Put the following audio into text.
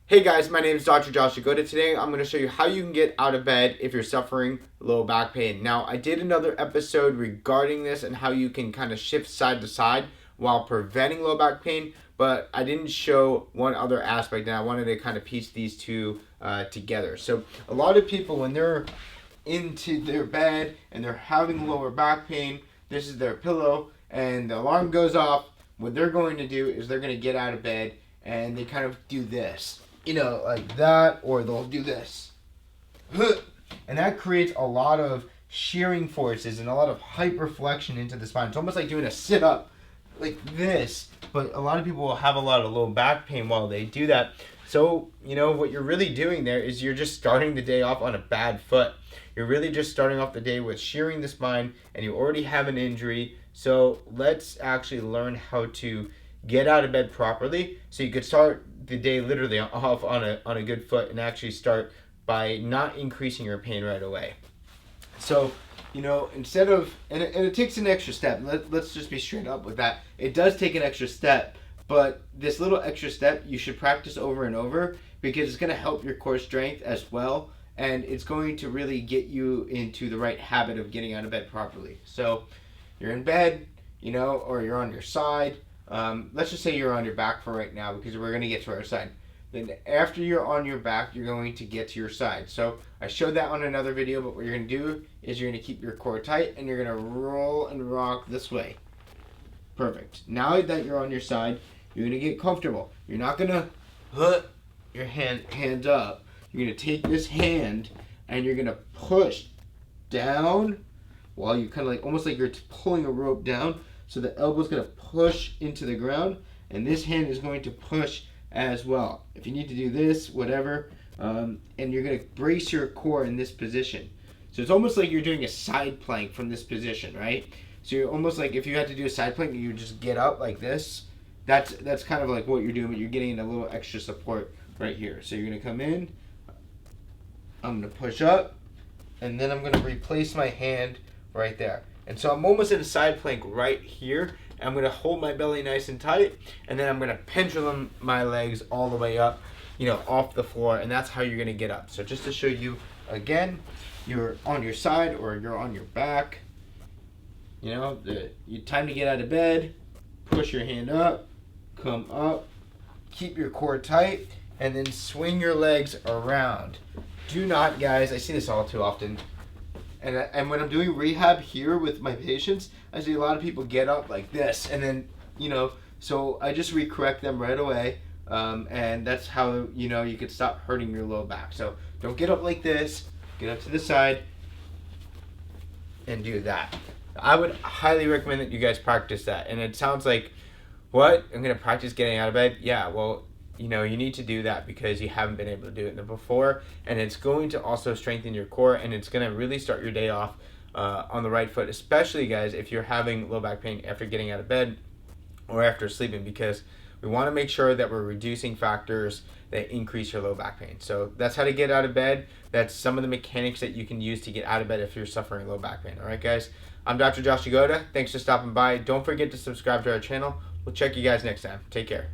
Hey guys, my name is Dr. Josh Jagoda. Today I'm going to show you how you can get out of bed if you're suffering low back pain. Now, I did another episode regarding this and how you can kind of shift side to side while preventing low back pain, but I didn't show one other aspect, and I wanted to kind of piece these two together. So, a lot of people, when they're into their bed and they're having lower back pain, this is their pillow, and the alarm goes off. What they're going to do is they're going to get out of bed and they kind of do this, like that, or they'll do this. And that creates a lot of shearing forces and a lot of hyperflexion into the spine. It's almost like doing a sit-up like this, but a lot of people will have a lot of low back pain while they do that. So, what you're really doing there is you're just starting the day off on a bad foot. You're really just starting off the day with shearing the spine, and you already have an injury. So let's actually learn how to get out of bed properly so you could start the day literally off on a good foot and actually start by not increasing your pain right away. So, instead of, and it takes an extra step. Let's just be straight up with that. It does take an extra step, but this little extra step you should practice over and over because it's going to help your core strength as well, and it's going to really get you into the right habit of getting out of bed properly. So you're in bed, or you're on your side. Let's just say you're on your back for right now because we're going to get to our side. Then after you're on your back, you're going to get to your side. So I showed that on another video, but what you're going to do is you're going to keep your core tight and you're going to roll and rock this way. Perfect. Now that you're on your side, you're going to get comfortable. You're not going to put your hands up. You're going to take this hand and you're going to push down while you kind of almost like you're pulling a rope down. So the elbow's going to push into the ground, and this hand is going to push as well. If you need to do this, whatever, and you're going to brace your core in this position. So it's almost like you're doing a side plank from this position, right? So you're almost like if you had to do a side plank, you just get up like this. That's kind of like what you're doing, but you're getting a little extra support right here. So you're going to come in, I'm going to push up, and then I'm going to replace my hand right there. And so I'm almost in a side plank right here. I'm going to hold my belly nice and tight, and then I'm going to pendulum my legs all the way up, off the floor, and that's how you're going to get up. So just to show you again, you're on your side or you're on your back. Time to get out of bed, push your hand up, come up, keep your core tight, and then swing your legs around. Do not, guys, I see this all too often. And when I'm doing rehab here with my patients, I see a lot of people get up like this, and then, so I just recorrect them right away, and that's how, you could stop hurting your low back. So don't get up like this, get up to the side, and do that. I would highly recommend that you guys practice that. And it sounds like, what? I'm going to practice getting out of bed? Yeah, well, you need to do that because you haven't been able to do it before, and it's going to also strengthen your core, and it's going to really start your day off on the right foot, especially, guys, if you're having low back pain after getting out of bed or after sleeping, because we want to make sure that we're reducing factors that increase your low back pain. So that's how to get out of bed. That's some of the mechanics that you can use to get out of bed if you're suffering low back pain. All right, guys? I'm Dr. Josh Jagoda. Thanks for stopping by. Don't forget to subscribe to our channel. We'll check you guys next time. Take care.